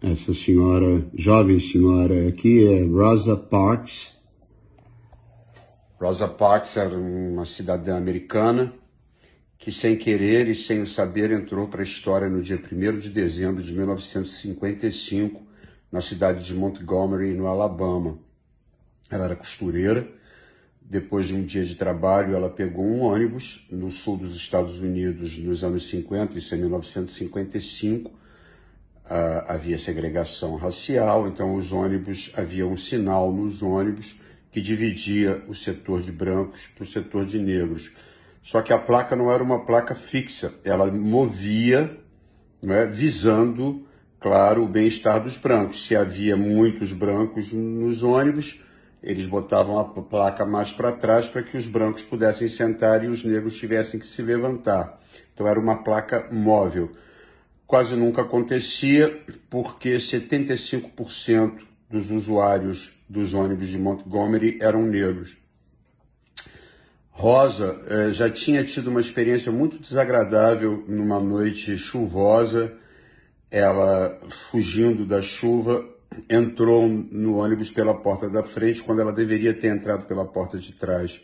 Essa senhora, jovem senhora aqui é Rosa Parks. Rosa Parks era uma cidadã americana que, sem querer e sem o saber, entrou para a história no dia 1º de dezembro de 1955, na cidade de Montgomery, no Alabama. Ela era costureira. Depois de um dia de trabalho, ela pegou um ônibus no sul dos Estados Unidos nos anos 50, isso é 1955. Havia segregação racial, então havia um sinal nos ônibus que dividia o setor de brancos para o setor de negros. Só que a placa não era uma placa fixa, ela movia, né, visando, claro, o bem-estar dos brancos. Se havia muitos brancos nos ônibus, eles botavam a placa mais para trás para que os brancos pudessem sentar e os negros tivessem que se levantar. Então era uma placa móvel. Quase nunca acontecia porque 75% dos usuários dos ônibus de Montgomery eram negros. Rosa já tinha tido uma experiência muito desagradável numa noite chuvosa. Ela, fugindo da chuva, entrou no ônibus pela porta da frente quando ela deveria ter entrado pela porta de trás.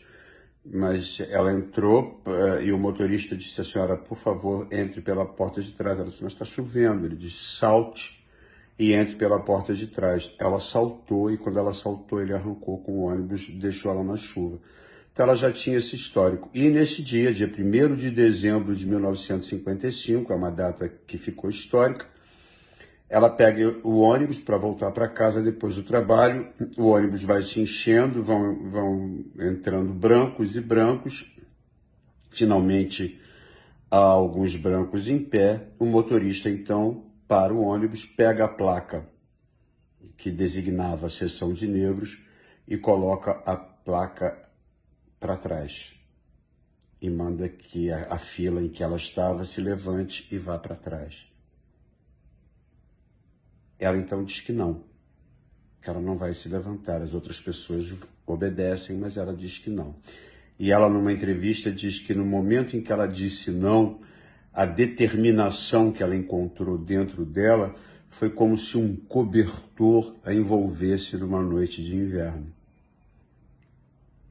Mas ela entrou e o motorista disse: a senhora, por favor, entre pela porta de trás. Ela disse: mas está chovendo. Ele disse: salte e entre pela porta de trás. Ela saltou e quando ela saltou, ele arrancou com o ônibus e deixou ela na chuva. Então ela já tinha esse histórico. E nesse dia 1º de dezembro de 1955, é uma data que ficou histórica, ela pega o ônibus para voltar para casa depois do trabalho. O ônibus vai se enchendo, vão entrando brancos e brancos. Finalmente, há alguns brancos em pé. O motorista, então, para o ônibus, pega a placa que designava a seção de negros e coloca a placa para trás. E manda que a fila em que ela estava se levante e vá para trás. Ela então diz que não, que ela não vai se levantar. As outras pessoas obedecem, mas ela diz que não. E ela, numa entrevista, diz que no momento em que ela disse não, a determinação que ela encontrou dentro dela foi como se um cobertor a envolvesse numa noite de inverno.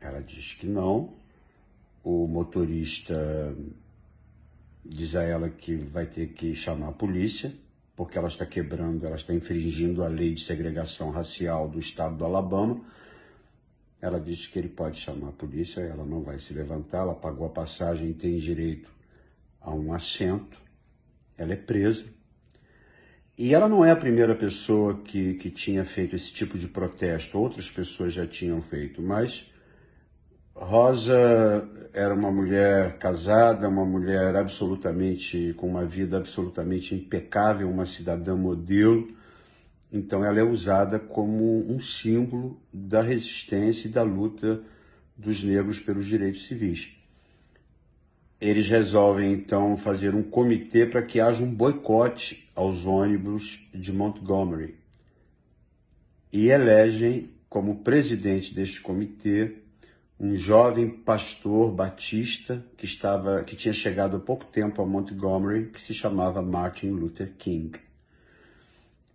Ela diz que não. O motorista diz a ela que vai ter que chamar a polícia, porque ela está quebrando, ela está infringindo a lei de segregação racial do estado do Alabama. Ela disse que ele pode chamar a polícia, ela não vai se levantar, ela pagou a passagem e tem direito a um assento. Ela é presa. E ela não é a primeira pessoa que tinha feito esse tipo de protesto, outras pessoas já tinham feito, mas Rosa era uma mulher casada, uma mulher com uma vida absolutamente impecável, uma cidadã modelo. Então ela é usada como um símbolo da resistência e da luta dos negros pelos direitos civis. Eles resolvem então fazer um comitê para que haja um boicote aos ônibus de Montgomery. E elegem como presidente deste comitê um jovem pastor batista que tinha chegado há pouco tempo a Montgomery, que se chamava Martin Luther King.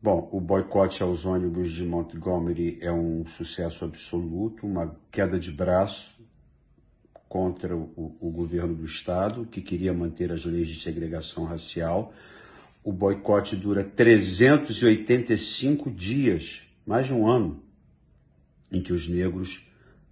Bom, o boicote aos ônibus de Montgomery é um sucesso absoluto, uma queda de braço contra o governo do estado, que queria manter as leis de segregação racial. O boicote dura 385 dias, mais de um ano, em que os negros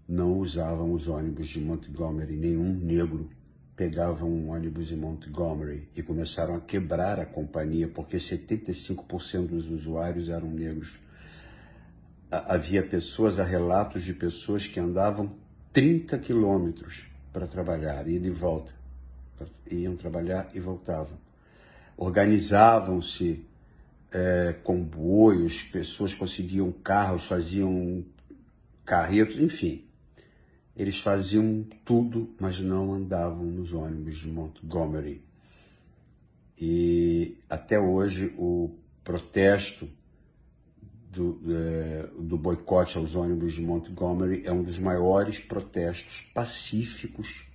não usavam os ônibus de Montgomery. Nenhum negro pegava um ônibus em Montgomery e começaram a quebrar a companhia, porque 75% dos usuários eram negros. Havia relatos de pessoas que andavam 30 quilômetros para trabalhar, ida e volta. Iam trabalhar e voltavam. Organizavam-se comboios, pessoas conseguiam carros, faziam carretos, enfim. Eles faziam tudo, mas não andavam nos ônibus de Montgomery. E até hoje o protesto do boicote aos ônibus de Montgomery é um dos maiores protestos pacíficos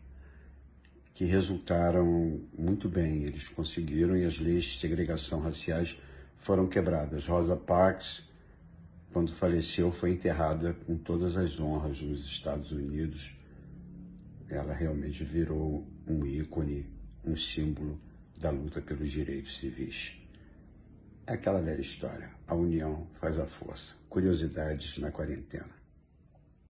que resultaram muito bem. Eles conseguiram e as leis de segregação raciais foram quebradas. Rosa Parks, quando faleceu, foi enterrada com todas as honras nos Estados Unidos. Ela realmente virou um ícone, um símbolo da luta pelos direitos civis. É aquela velha história, a união faz a força. Curiosidades na quarentena.